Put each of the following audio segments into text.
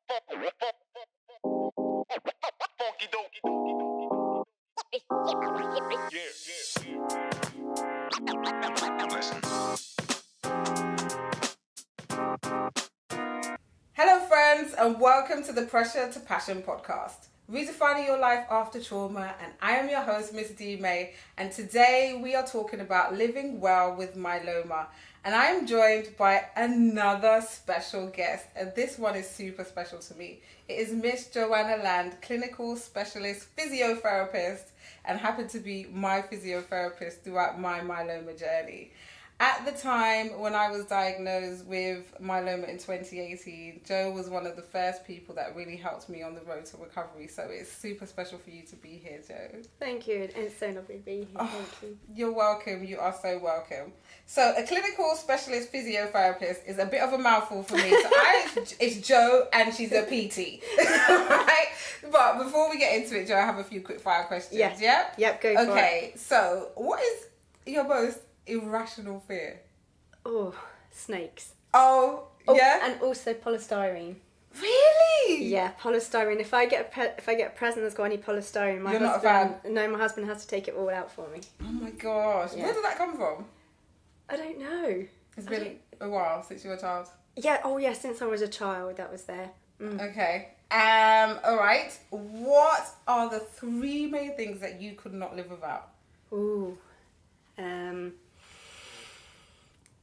Hello friends, and welcome to the Pressure to Passion podcast, redefining your life after trauma. And I am your host, Miss D May, and today we are talking about living well with myeloma. And I am joined by another special guest, and this one is super special to me. It is Miss Joanne Land, clinical specialist physiotherapist, and happened to be my physiotherapist throughout my myeloma journey. At the time when I was diagnosed with myeloma in 2018, Jo was one of the first people that really helped me on the road to recovery. So it's super special for you to be here, Jo. Thank you. It's so lovely to be here. Thank you. You're welcome. You are so welcome. So a clinical specialist physiotherapist is a bit of a mouthful for me. So it's Jo and she's a PT. Right? But before we get into it, Jo, I have a few quick fire questions. Yes. Yep? Yep, go for it. Okay, so what is your most irrational fear? Oh, snakes. Oh, yeah. And also polystyrene. Really? Yeah, polystyrene. If I get a present that's got any polystyrene, my You're not a husband. No, my husband has to take it all out for me. Oh my gosh. Yeah. Where did that come from? I don't know. It's been a while since you were a child. Yeah. Oh, yeah. Since I was a child, that was there. Okay. All right. What are the 3 main things that you could not live without? Ooh.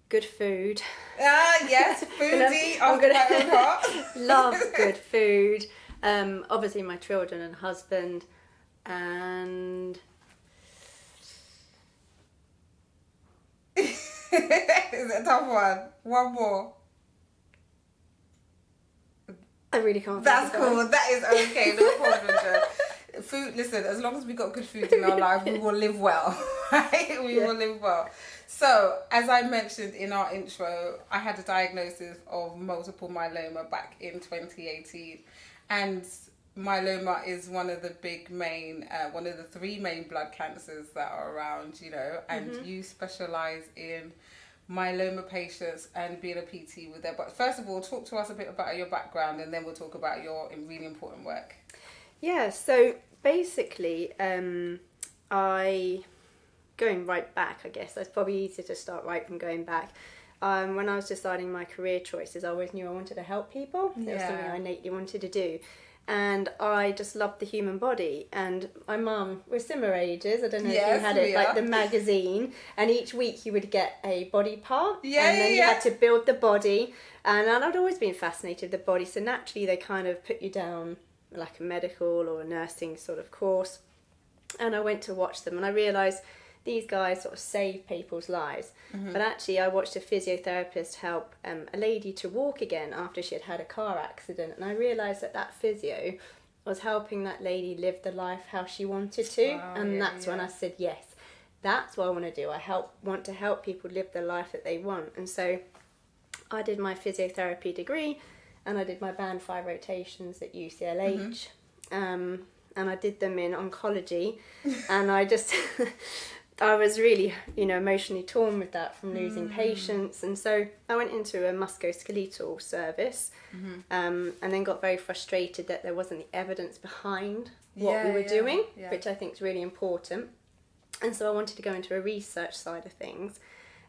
Good food. Yes, foodie of my own heart. Love good food. Obviously my children and husband, and Is it a tough one? One more. I really can't. That's cool. That is okay. No problem, Jo. Food, listen, as long as we got good food in our life, we will live well. Right? We will live well. So, as I mentioned in our intro, I had a diagnosis of multiple myeloma back in 2018. And myeloma is one of the one of the 3 main blood cancers that are around, and you specialise in myeloma patients and being a PT with them. But first of all, talk to us a bit about your background, and then we'll talk about your really important work. Yeah, so basically, going right back, I guess, it's probably easier to start right from going back. When I was deciding my career choices, I always knew I wanted to help people. It was something I innately wanted to do. And I just loved the human body. And my mum, we're similar ages. I don't know if you had it, like the magazine. And each week you would get a body part. And then you had to build the body. And I'd always been fascinated with the body. So naturally they kind of put you down like a medical or a nursing sort of course. And I went to watch them and I realised these guys sort of save people's lives. But actually I watched a physiotherapist help a lady to walk again after she had had a car accident, and I realised that physio was helping that lady live the life how she wanted to. That's when I said, yes, that's what I want to do. I want to help people live the life that they want. And so I did my physiotherapy degree and I did my band 5 rotations at UCLH. And I did them in oncology, and I just I was really, emotionally torn with that from losing patients. And so I went into a musculoskeletal service and then got very frustrated that there wasn't the evidence behind what we were doing, which I think is really important. And so I wanted to go into a research side of things.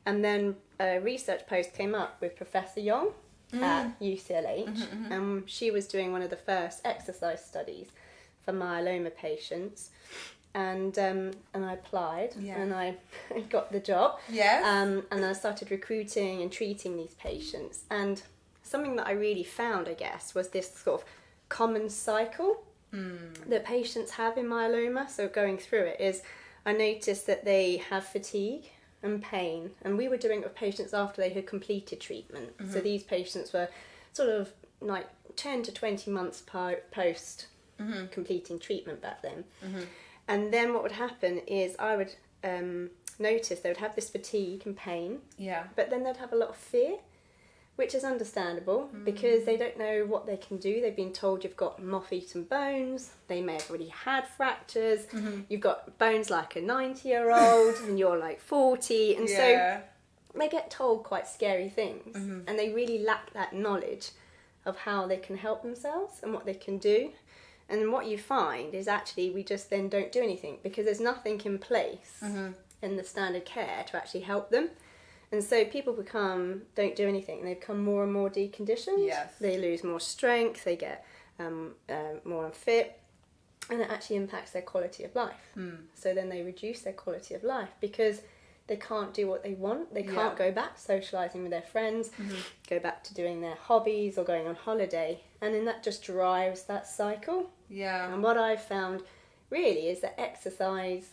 And then a research post came up with Professor Young at UCLH. And she was doing one of the first exercise studies for myeloma patients. And I applied and I got the job. And I started recruiting and treating these patients. And something that I really found, I guess, was this sort of common cycle that patients have in myeloma. So going through it is, I noticed that they have fatigue and pain. And we were doing it with patients after they had completed treatment. So these patients were sort of like 10 to 20 months post completing treatment back then. And then what would happen is I would notice they would have this fatigue and pain, but then they'd have a lot of fear, which is understandable because they don't know what they can do. They've been told you've got moth-eaten bones, they may have already had fractures, you've got bones like a 90-year-old and you're like 40, and so they get told quite scary things and they really lack that knowledge of how they can help themselves and what they can do. And what you find is actually we just then don't do anything because there's nothing in place in the standard care to actually help them. And so people don't do anything, and they become more and more deconditioned. Yes. They lose more strength, they get more unfit, and it actually impacts their quality of life. So then they reduce their quality of life because they can't do what they want. They can't go back socialising with their friends, go back to doing their hobbies or going on holiday. And then that just drives that cycle. Yeah. And what I've found really is that exercise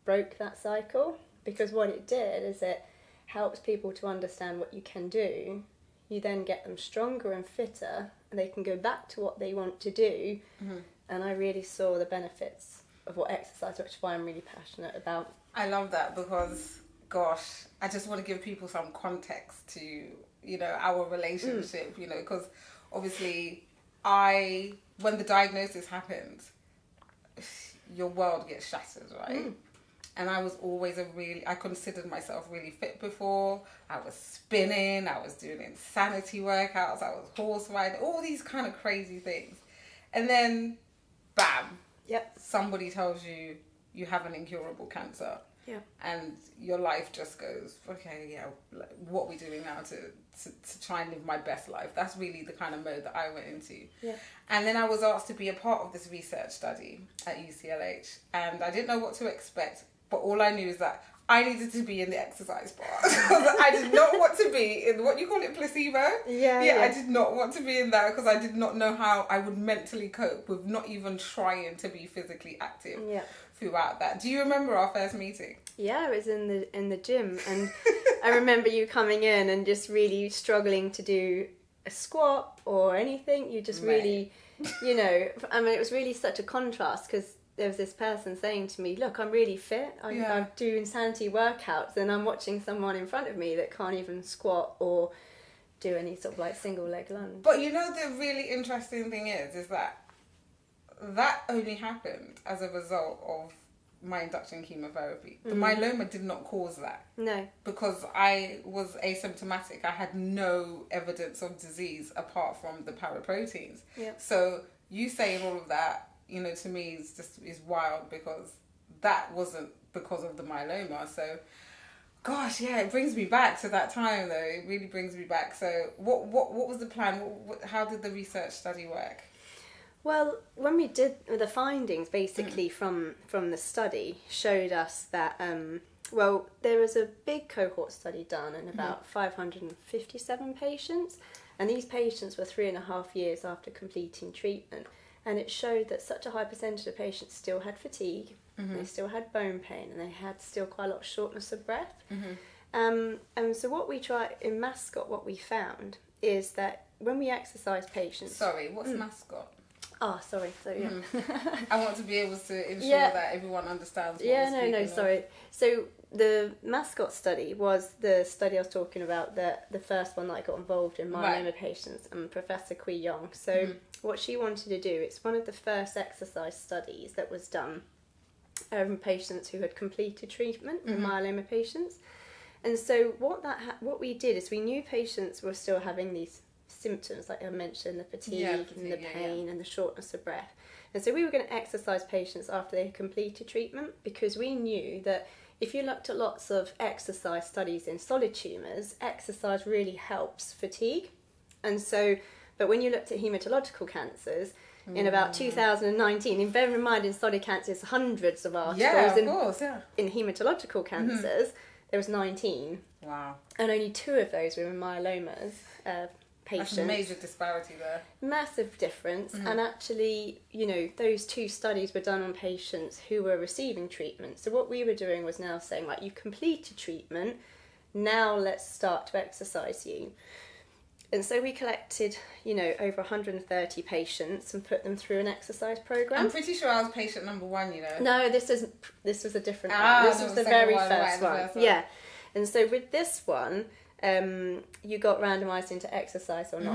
broke that cycle, because what it did is it helps people to understand what you can do. You then get them stronger and fitter, and they can go back to what they want to do. And I really saw the benefits of what exercise, which is why I'm really passionate about. I love that because, gosh, I just want to give people some context to, you know, our relationship, you know, because obviously when the diagnosis happened, your world gets shattered, right? And I was always I considered myself really fit before. I was spinning, I was doing insanity workouts, I was horse riding, all these kind of crazy things. And then, bam, somebody tells you you have an incurable cancer. Yeah. And your life just goes, okay, yeah, what are we doing now to try and live my best life? That's really the kind of mode that I went into. Yeah. And then I was asked to be a part of this research study at UCLH, and I didn't know what to expect, but all I knew is that I needed to be in the exercise part. I did not want to be in what you call it, placebo. Yeah. I did not want to be in that because I did not know how I would mentally cope with not even trying to be physically active throughout that. Do you remember our first meeting? Yeah, it was in the gym, and I remember you coming in and just really struggling to do a squat or anything. You just really, you know, I mean, it was really such a contrast because there was this person saying to me, look, I'm really fit. I do insanity workouts, and I'm watching someone in front of me that can't even squat or do any sort of like single leg lunge. But you know, the really interesting thing is that only happened as a result of my induction chemotherapy. The myeloma did not cause that. No. Because I was asymptomatic. I had no evidence of disease apart from the paraproteins. Yeah. So you saying all of that, you know, to me is wild, because that wasn't because of the myeloma. So, gosh, yeah, it brings me back to that time though. It really brings me back. So what was the plan? How did the research study work? Well, when we did the findings, basically from the study, showed us that, there was a big cohort study done in about 557 patients, and these patients were 3.5 years after completing treatment, and it showed that such a high percentage of patients still had fatigue, they still had bone pain, and they had still quite a lot of shortness of breath. And so what we tried in Mascot, what we found is that when we exercise patients... Sorry, what's Mascot? Oh, sorry. So yeah, I want to be able to ensure that everyone understands. Sorry. So the Mascot study was the study I was talking about, the first one that I got involved in myeloma patients, and Professor Kui Yong. So what she wanted to do, it's one of the first exercise studies that was done in patients who had completed treatment with myeloma patients. And so what we did is we knew patients were still having these symptoms, like I mentioned, the fatigue and the pain and the shortness of breath. And so we were going to exercise patients after they had completed treatment, because we knew that if you looked at lots of exercise studies in solid tumours, exercise really helps fatigue. And so, but when you looked at haematological cancers, in about 2019, and bear in mind in solid cancers, hundreds of articles. In haematological cancers, there was 19. Wow. And only 2 of those were in myelomas. Patients. That's a major disparity there. Massive difference. And actually, you know, those 2 studies were done on patients who were receiving treatment. So what we were doing was now saying, like, you completed treatment, now let's start to exercise you. And so we collected, you know, over 130 patients and put them through an exercise program. I'm pretty sure I was patient number 1, you know. No, this was a different one. This was the very first one. Yeah. And so with this one, you got randomised into exercise or no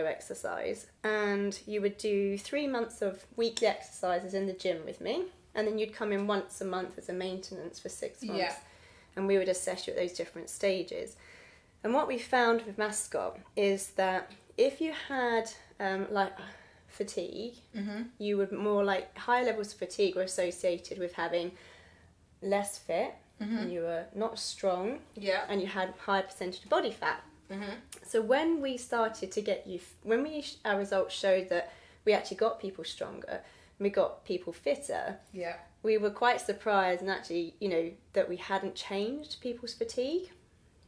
exercise, and you would do 3 months of weekly exercises in the gym with me, and then you'd come in once a month as a maintenance for 6 months, and we would assess you at those different stages. And what we found with Mascot is that if you had like fatigue, you would more like higher levels of fatigue were associated with having less fit, and you were not strong, and you had higher percentage of body fat. So when we started to get our results showed that we actually got people stronger, we got people fitter, we were quite surprised, and actually, that we hadn't changed people's fatigue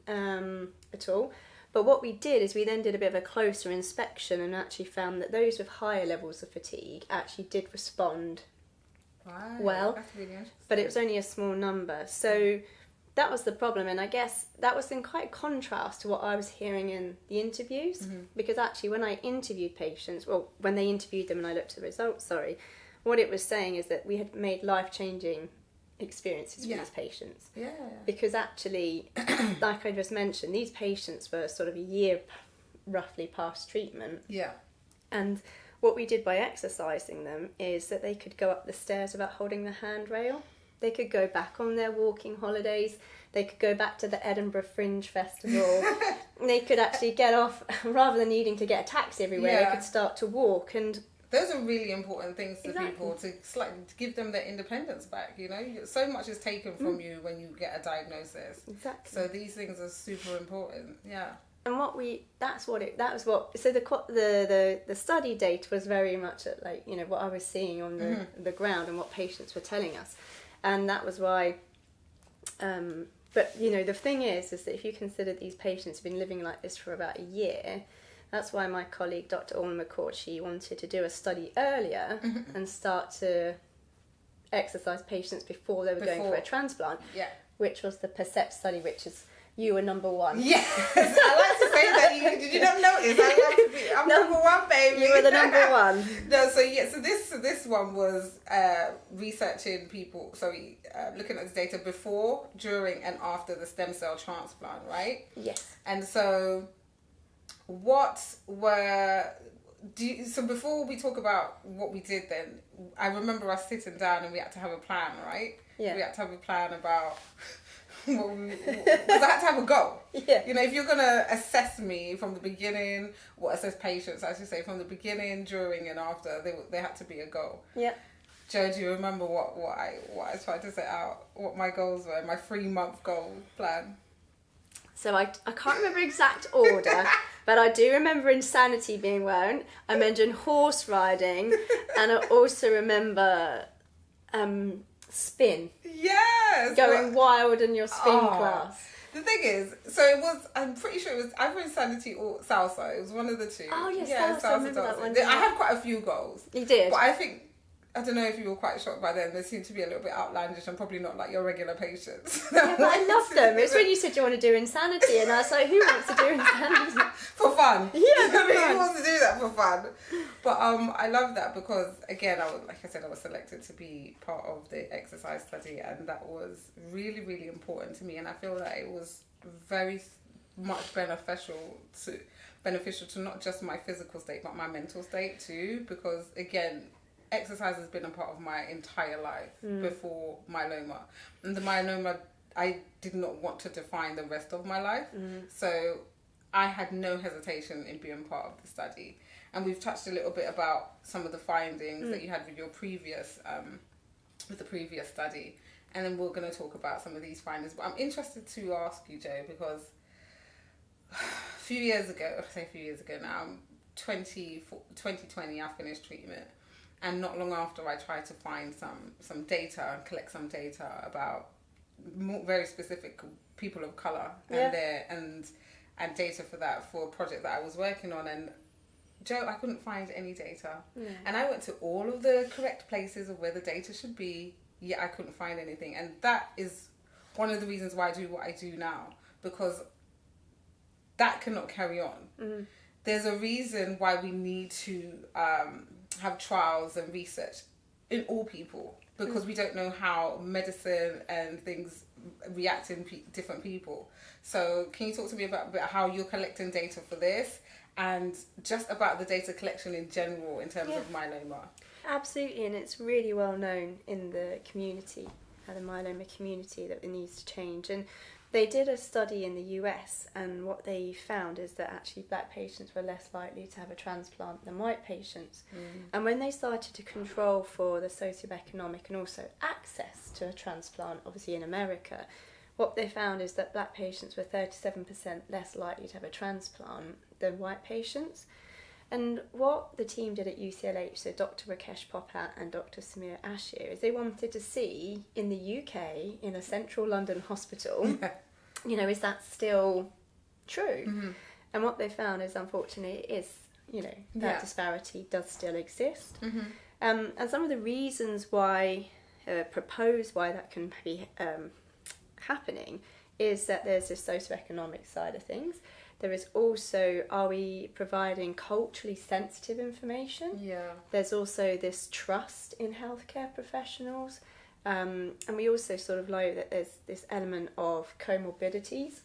at all. But what we did is we then did a bit of a closer inspection and actually found that those with higher levels of fatigue actually did respond well. That's really interesting. But it was only a small number. So that was the problem. And I guess that was in quite contrast to what I was hearing in the interviews. Because actually when I interviewed patients, when they interviewed them and I looked at the results, what it was saying is that we had made life-changing experiences for these patients. Because actually, like I just mentioned, these patients were sort of a year roughly past treatment. And what we did by exercising them is that they could go up the stairs without holding the handrail. They could go back on their walking holidays. They could go back to the Edinburgh Fringe Festival. They could actually get off, rather than needing to get a taxi everywhere, they could start to walk. And those are really important things to people, to give them their independence back, So much is taken from you when you get a diagnosis. So these things are super important, And so the study data was very much at what I was seeing on the ground and what patients were telling us. And that was why, but the thing is that if you consider these patients have been living like this for about a year, that's why my colleague, Dr. Orma McCourt, she wanted to do a study earlier and start to exercise patients before they were going for a transplant, which was the PERCEPT study, which is you were number one. Yes, I like to say that. Did you not notice? I'm number one, baby. You were the number one. No, so this one was researching people. Looking at the data before, during, and after the stem cell transplant, right? Yes. And so, so before we talk about what we did then, I remember us sitting down and we had to have a plan, right? Yeah. We had to have a plan about because I had to have a goal. If you're going to assess me from the beginning, or assess patients, I should say, from the beginning, during and after, there had to be a goal. Joe, do you remember what I tried to set out, what my goals were, my 3-month goal plan? So I can't remember exact order, but I do remember insanity being one. I mentioned horse riding, and I also remember spin. Yes! Going wild in your spin class. The thing is, I'm pretty sure it was either Insanity or Salsa. It was one of the two. Oh, yes, Salsa. I remember that one. I had quite a few goals. You did? But I don't know if you were quite shocked by them. They seemed to be a little bit outlandish and probably not like your regular patients. Yeah, but I loved them. It's when you said you want to do Insanity, and I was like, who wants to do Insanity? For fun. Yeah, for fun. Who wants to do that for fun? But I love that because, again, I was selected to be part of the exercise study, and that was really, really important to me. And I feel that it was very much beneficial to not just my physical state, but my mental state too. Because, again, exercise has been a part of my entire life before myeloma. And the myeloma, I did not want to define the rest of my life. So I had no hesitation in being part of the study. And we've touched a little bit about some of the findings that you had with your previous, with the previous study. And then we're going to talk about some of these findings. But I'm interested to ask you, Joe, because a few years ago now, 2020, I finished treatment. And not long after, I tried to find some data, collect some data about very specific people of colour and data for that, for a project that I was working on. And Joe, I couldn't find any data. And I went to all of the correct places of where the data should be, yet I couldn't find anything. And that is one of the reasons why I do what I do now, because that cannot carry on. There's a reason why we need to have trials and research in all people, because we don't know how medicine and things react in different people. So can you talk to me about how you're collecting data for this, and just about the data collection in general in terms of myeloma? Absolutely, and it's really well known in the community, the myeloma community, that it needs to change. And They did a study in the US, and what they found is that actually black patients were less likely to have a transplant than white patients. And when they started to control for the socioeconomic and also access to a transplant, obviously in America, what they found is that black patients were 37% less likely to have a transplant than white patients. And what the team did at UCLH, so Dr. Rakesh Popat and Dr. Samir Ashir, is they wanted to see in the UK, in a central London hospital, you know, is that still true? And what they found is, unfortunately, it is, you know, that disparity does still exist. And some of the reasons why, proposed why that can be happening is that there's this socioeconomic side of things. There is also, are we providing culturally sensitive information? There's also this trust in healthcare professionals. And we also sort of know that there's this element of comorbidities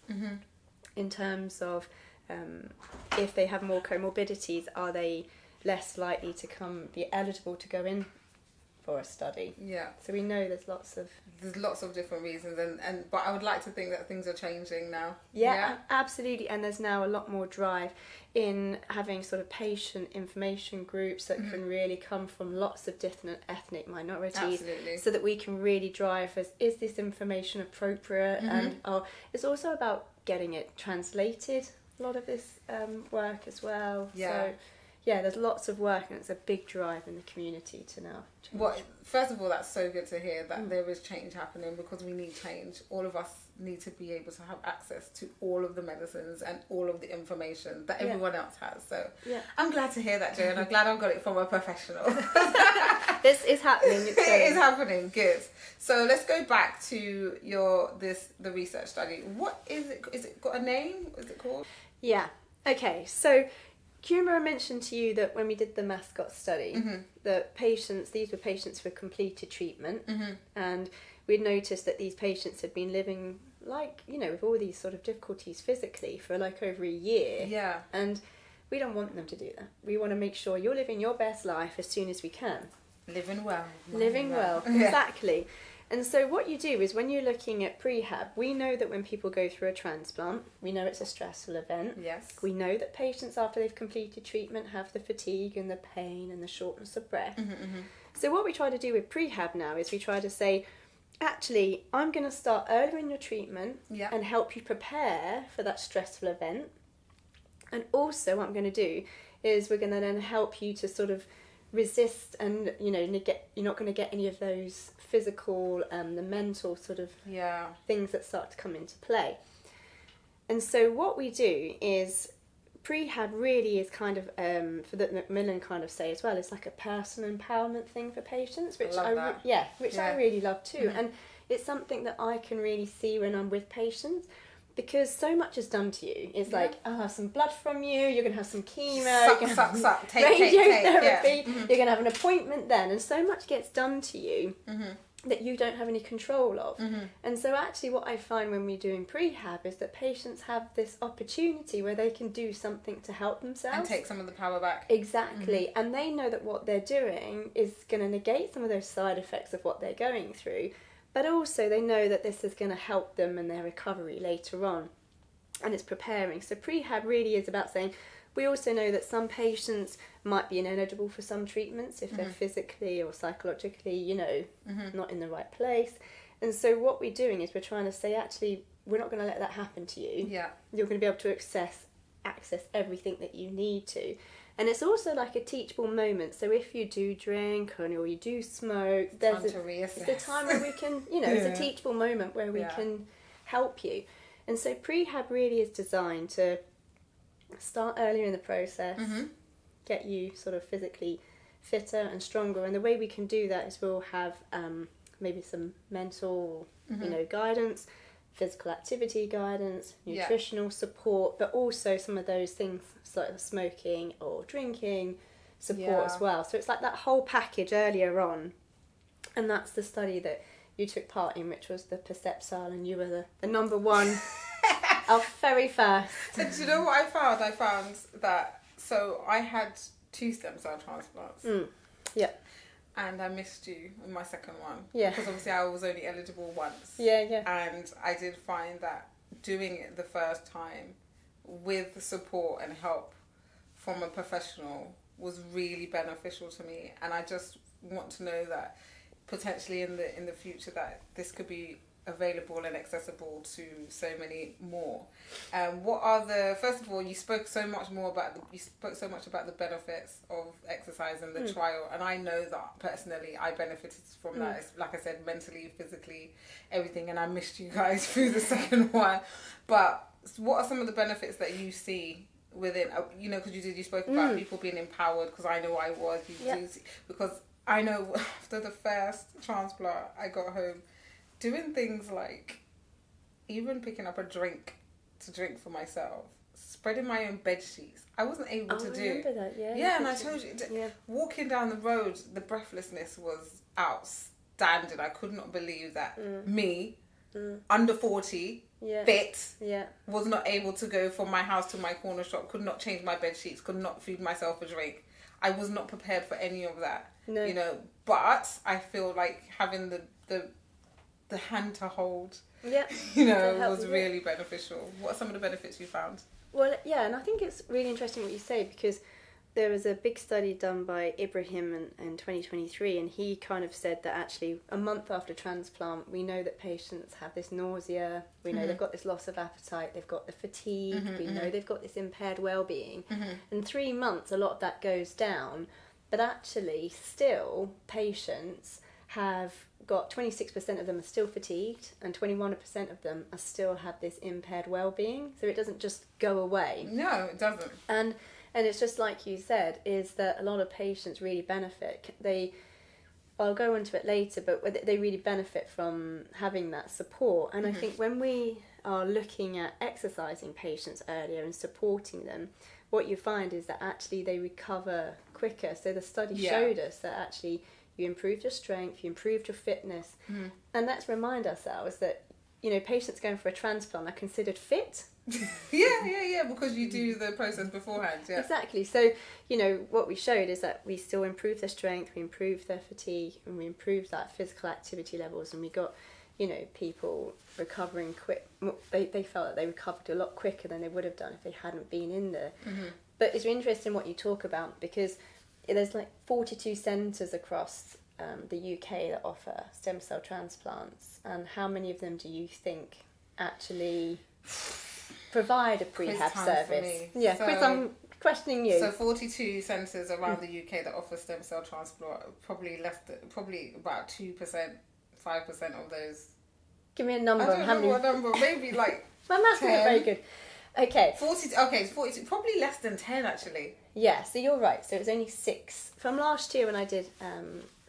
in terms of if they have more comorbidities, are they less likely to be eligible to go in for a study? So we know there's lots of different reasons, but I would like to think that things are changing now. Absolutely, and there's now a lot more drive in having sort of patient information groups that can really come from lots of different ethnic minorities, so that we can really drive is this information appropriate, and it's also about getting it translated, a lot of this work as well. So there's lots of work, and it's a big drive in the community to now change. Well, first of all, that's so good to hear that there is change happening, because we need change. All of us need to be able to have access to all of the medicines and all of the information that everyone else has. So I'm glad to hear that, Jo, and I'm glad I got it from a professional. This is happening. It is happening. Good. So let's go back to the research study. What is it? Is it got a name? Is it called? Yeah. Okay. So, do you remember I mentioned to you that when we did the mascot study, these were patients who had completed treatment, and we'd noticed that these patients had been living with all these sort of difficulties physically for over a year. And we don't want them to do that. We want to make sure you're living your best life as soon as we can. Living well, exactly. And so what you do is, when you're looking at prehab, we know that when people go through a transplant, we know it's a stressful event. We know that patients, after they've completed treatment, have the fatigue and the pain and the shortness of breath. So what we try to do with prehab now is we try to say, actually, I'm going to start earlier in your treatment and help you prepare for that stressful event. And also what I'm going to do is we're going to then help you to sort of resist, and you're not going to get any of those physical the mental sort of things that start to come into play. And so what we do is, prehab really is kind of for that Macmillan kind of say as well, it's like a personal empowerment thing for patients, which I really love too. And it's something that I can really see when I'm with patients, because so much is done to you. It's like, I'll have some blood from you, you're going to have some chemo, take, radiotherapy, you're going to have an appointment then, and so much gets done to you that you don't have any control of. And so actually what I find when we're doing prehab is that patients have this opportunity where they can do something to help themselves. And take some of the power back. Exactly. And they know that what they're doing is going to negate some of those side effects of what they're going through. But also they know that this is going to help them in their recovery later on. And it's preparing. So prehab really is about saying, we also know that some patients might be ineligible for some treatments if they're physically or psychologically, not in the right place. And so what we're doing is we're trying to say, actually, we're not going to let that happen to you. You're going to be able to access everything that you need to. And it's also like a teachable moment. So if you do drink or you do smoke, it's a time where we can, it's a teachable moment where we can help you. And so prehab really is designed to start earlier in the process, get you sort of physically fitter and stronger. And the way we can do that is we'll have maybe some mental, guidance, physical activity guidance, nutritional support, but also some of those things like smoking or drinking support as well. So it's like that whole package earlier on. And that's the study that you took part in, which was the Percepcile, and you were the number one. Our very first. And do you know what I found? I found that, so I had 2 stem cell transplants. And I missed you in my second one. Because obviously I was only eligible once. And I did find that doing it the first time with support and help from a professional was really beneficial to me, and I just want to know that potentially in the future that this could be available and accessible to so many more. What are first of all, you spoke so much about the benefits of exercise and the trial, and I know that personally I benefited from that. It's, like I said, mentally, physically, everything, and I missed you guys through the second one. But what are some of the benefits that you see within, because you spoke about people being empowered, because I know I was, because I know after the first transplant I got home, doing things like even picking up a drink to drink for myself, spreading my own bed sheets, I wasn't able to do. I remember that, yeah. Yeah, and I told you, walking down the road, the breathlessness was outstanding. I could not believe that me, under 40, fit, was not able to go from my house to my corner shop, could not change my bed sheets, could not feed myself a drink. I was not prepared for any of that, but I feel like having the hand to hold, was really beneficial. What are some of the benefits you found? Well, yeah, and I think it's really interesting what you say, because there was a big study done by Ibrahim in 2023, and he kind of said that actually a month after transplant, we know that patients have this nausea, we know they've got this loss of appetite, they've got the fatigue, we know they've got this impaired well-being. In 3 months, a lot of that goes down, but actually still patients have got 26% of them are still fatigued, and 21% of them are still have this impaired well-being. So it doesn't just go away. No, it doesn't. And it's just like you said, is that a lot of patients really benefit. I'll go into it later, but they really benefit from having that support. And I think when we are looking at exercising patients earlier and supporting them, what you find is that actually they recover quicker. So the study showed us that actually you improved your strength, you improved your fitness. And let's remind ourselves that, patients going for a transplant are considered fit. Because you do the process beforehand. Yeah. Exactly. So, what we showed is that we still improved their strength, we improved their fatigue, and we improved that physical activity levels, and we got, people recovering quick. They felt that they recovered a lot quicker than they would have done if they hadn't been in there. But it's interesting what you talk about, because there's like 42 centres across the UK that offer stem cell transplants, and how many of them do you think actually provide a prehab service? Yeah, Chris, I'm questioning you. So 42 centres around the UK that offer stem cell transplant, probably about 2%, 5% of those. Give me a number. I don't know what number, maybe like my maths isn't very good. Okay. 42, probably less than 10 actually. Yeah, so you're right. So it was only 6. From last year when I did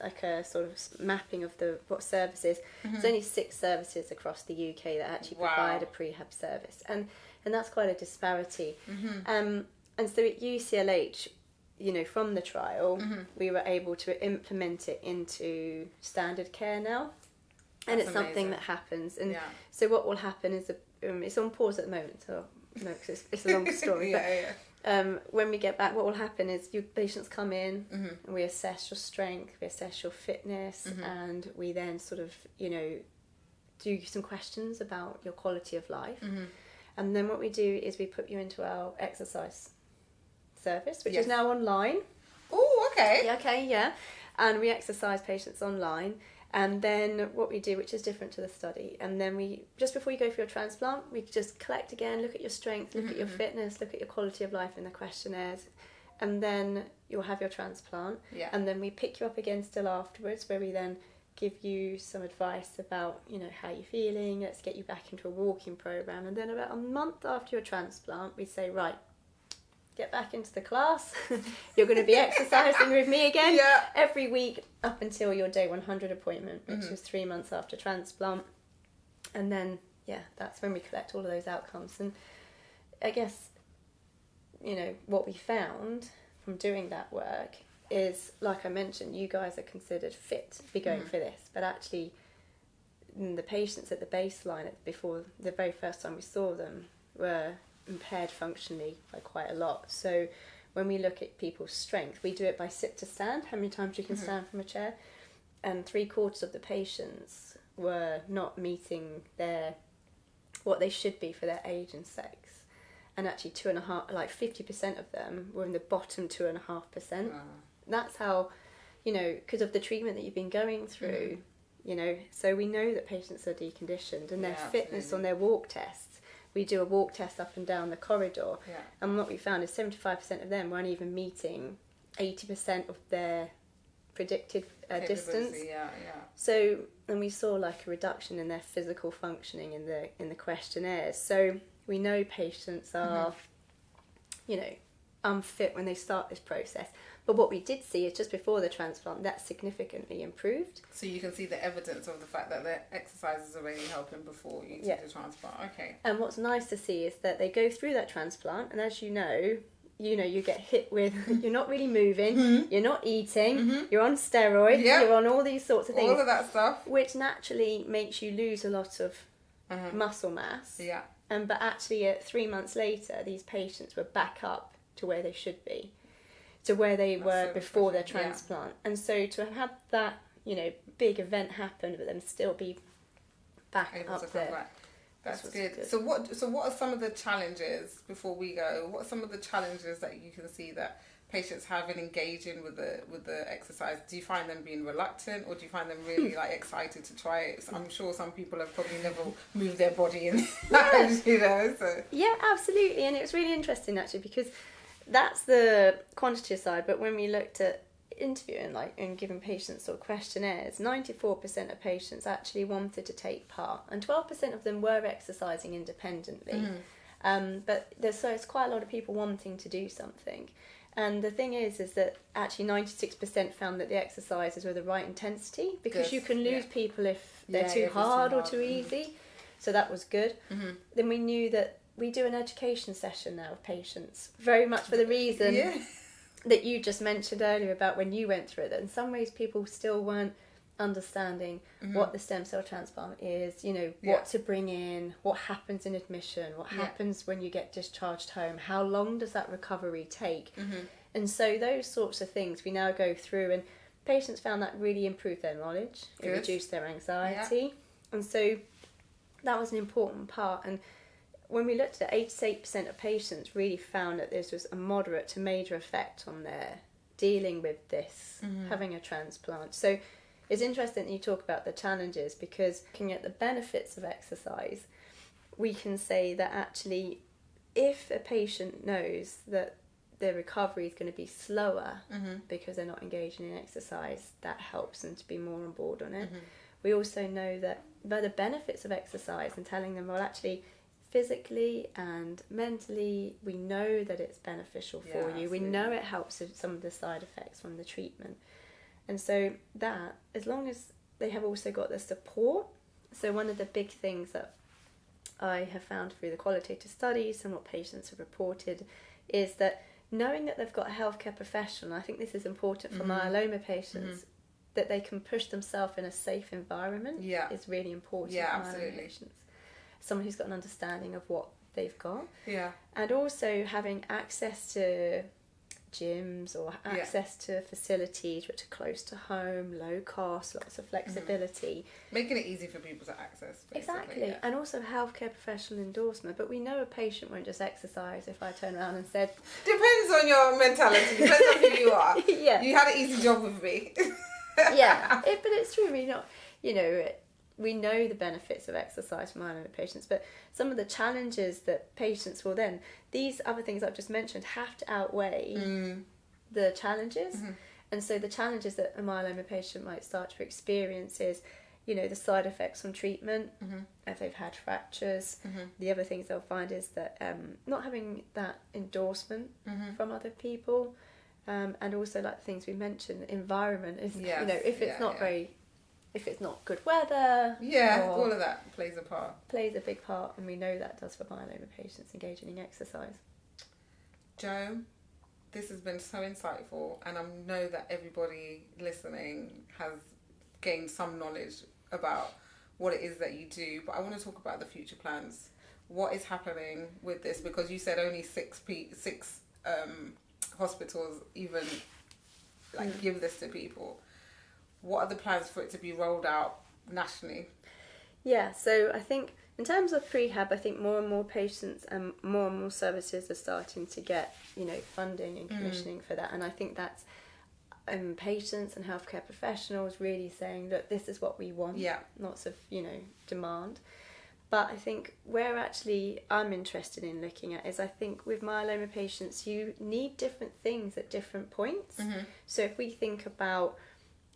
like a sort of mapping of what services, there's only 6 services across the UK that actually provide a prehab service. And that's quite a disparity. And so at UCLH, from the trial, we were able to implement it into standard care now. And it's something that happens. And so what will happen is, it's on pause at the moment, so no, because it's a long story. When we get back, what will happen is your patients come in and we assess your strength, we assess your fitness, and we then sort of, do some questions about your quality of life. And then what we do is we put you into our exercise service, which is now online. Oh, okay. Yeah. And we exercise patients online. And then what we do, which is different to the study, and then we, just before you go for your transplant, we just collect again, look at your strength, look at your fitness, look at your quality of life in the questionnaires, and then you'll have your transplant. And then we pick you up again still afterwards, where we then give you some advice about, how you're feeling, let's get you back into a walking program. And then about a month after your transplant, we say, right, get back into the class. You're going to be exercising with me again every week up until your day 100 appointment, which is 3 months after transplant. And then, that's when we collect all of those outcomes. And I guess, what we found from doing that work is, like I mentioned, you guys are considered fit to be going for this, but actually the patients at the baseline, before the very first time we saw them, were impaired functionally by quite a lot. So when we look at people's strength, we do it by sit to stand, how many times you can stand from a chair, and 3/4 of the patients were not meeting their what they should be for their age and sex. And actually 50% of them were in the bottom 2.5%. That's how, because of the treatment that you've been going through, so we know that patients are deconditioned, and their fitness on their walk tests. We do a walk test up and down the corridor, and what we found is 75% of them weren't even meeting 80% of their predicted distance. So, and we saw like a reduction in their physical functioning in the questionnaires. So we know patients are, unfit when they start this process. But what we did see is just before the transplant, that significantly improved. So you can see the evidence of the fact that the exercises are really helping before you do the transplant. Okay. And what's nice to see is that they go through that transplant, and as you know, you get hit with, you're not really moving, you're not eating, you're on steroids, you're on all these sorts of things. All of that stuff. Which naturally makes you lose a lot of muscle mass. Yeah. But actually 3 months later, these patients were back up to where they should be, to where they were before their transplant. And so to have that, big event happen, but then still be back up there. That's good. So what are some of the challenges, before we go, what are some of the challenges that you can see that patients have in engaging with the exercise? Do you find them being reluctant, or do you find them really excited to try it? So I'm sure some people have probably never moved their body in lives, so. Yeah, absolutely. And it was really interesting actually, because that's the quantity side, but when we looked at interviewing and giving patients sort of questionnaires, 94% of patients actually wanted to take part, and 12% of them were exercising independently. But it's quite a lot of people wanting to do something. And the thing is that actually 96% found that the exercises were the right intensity, because you can lose people if they're too hard or too easy. So that was good. Then we knew that we do an education session now with patients, very much for the reason that you just mentioned earlier about when you went through it, that in some ways people still weren't understanding what the stem cell transplant is, what to bring in, what happens in admission, what happens when you get discharged home, how long does that recovery take. And so those sorts of things we now go through, and patients found that really improved their knowledge, it reduced their anxiety, and so that was an important part. And when we looked at it, 88% of patients really found that this was a moderate to major effect on their dealing with this, having a transplant. So it's interesting that you talk about the challenges, because looking at the benefits of exercise, we can say that actually if a patient knows that their recovery is going to be slower because they're not engaging in exercise, that helps them to be more on board on it. We also know that by the benefits of exercise and telling them, well, actually physically and mentally, we know that it's beneficial for you. Absolutely. We know it helps with some of the side effects from the treatment. And so that, as long as they have also got the support, so one of the big things that I have found through the qualitative studies and what patients have reported is that knowing that they've got a healthcare professional, I think this is important for myeloma patients, that they can push themselves in a safe environment is really important for myeloma patients. Someone who's got an understanding of what they've got. And also having access to gyms or access to facilities which are close to home, low cost, lots of flexibility. Making it easy for people to access, basically. Exactly. And also healthcare professional endorsement. But we know a patient won't just exercise if I turn around and said... Depends on your mentality. Depends on who you are. You had an easy job with me. But it's true. We know the benefits of exercise for myeloma patients, but some of the challenges that patients will then, these other things I've just mentioned, have to outweigh the challenges. And so the challenges that a myeloma patient might start to experience is, the side effects from treatment, if they've had fractures. The other things they'll find is that not having that endorsement from other people, and also like the things we mentioned, environment is, if it's not very... If it's not good weather... all of that plays a part. Plays a big part, and we know that does for myeloma patients engaging in exercise. Jo, this has been so insightful, and I know that everybody listening has gained some knowledge about what it is that you do, but I want to talk about the future plans. What is happening with this? Because you said only six hospitals even give this to people. What are the plans for it to be rolled out nationally? Yeah, so I think In terms of prehab, I think more and more patients and more services are starting to get, funding and commissioning for that. And I think that's patients and healthcare professionals really saying that this is what we want. Yeah. Lots of, demand. But I think where actually I'm interested in looking at is I think with myeloma patients, you need different things at different points. So if we think about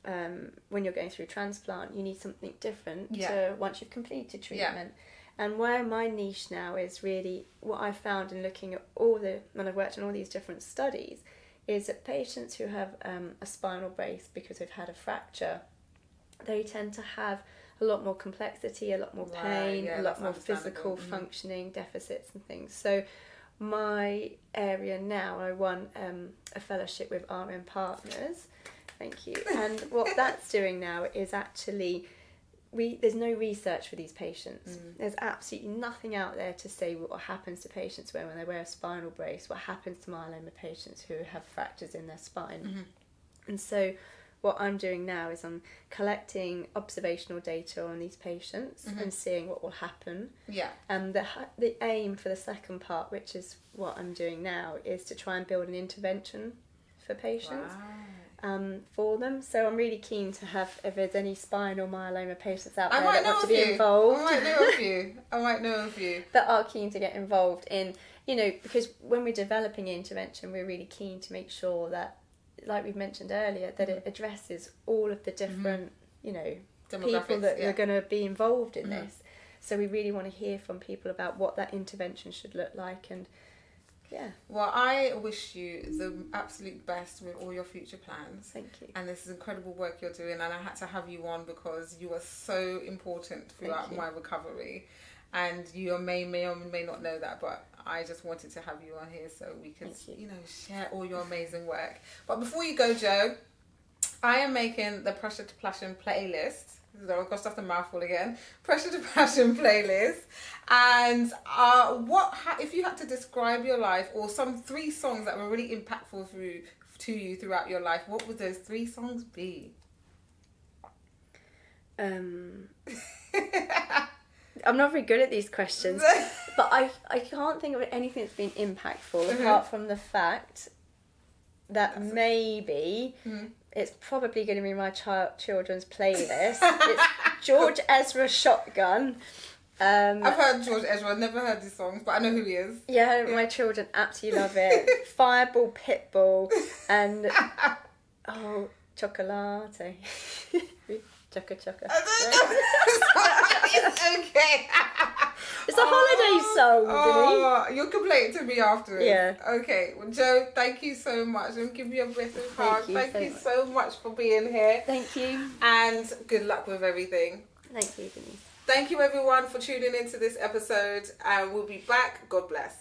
when you're going through transplant, you need something different to once you've completed treatment. And where my niche now is really what I found in looking at when I've worked on all these different studies, is that patients who have a spinal brace because they've had a fracture, they tend to have a lot more complexity, a lot more pain, a lot more physical functioning deficits and things. So my area now, I won a fellowship with RM Partners. Thank you. And what that's doing now is actually, there's no research for these patients. There's absolutely nothing out there to say what happens to patients when they wear a spinal brace, what happens to myeloma patients who have fractures in their spine. And so what I'm doing now is I'm collecting observational data on these patients and seeing what will happen. And the aim for the second part, which is what I'm doing now, is to try and build an intervention for patients. For them. So I'm really keen to have, if there's any spinal myeloma patients out there that want to be involved. I might know of you. That are keen to get involved in, because when we're developing an intervention, we're really keen to make sure that, like we've mentioned earlier, that it addresses all of the different, people that are going to be involved in this. So we really want to hear from people about what that intervention should look like. And well, I wish you the absolute best with all your future plans. Thank you. And this is incredible work you're doing, and I had to have you on because you are so important throughout my recovery. And you may or may not know that, but I just wanted to have you on here so we could, share all your amazing work. But before you go, Jo, I am making the Pressure to Passion playlist. Oh gosh, that's a mouthful again. Pressure to Passion playlist. And if you had to describe your life or some 3 songs that were really impactful to you throughout your life, what would those 3 songs be? I'm not very good at these questions, but I can't think of anything that's been impactful apart from the fact that maybe it's probably going to be my children's playlist. It's George Ezra Shotgun. I've heard George Ezra, I've never heard his songs, but I know who he is. Yeah, my children absolutely love it. Fireball, Pitbull, and Chocolate. Chocka chocka. It's okay. It's a holiday song, Denise. You'll complain to me afterwards. Yeah. Okay. Well, Jo, thank you so much. I'm giving you a massive hug. Thank you so much for being here. Thank you. And good luck with everything. Thank you, Denise. Thank you everyone for tuning into this episode, and we'll be back. God bless.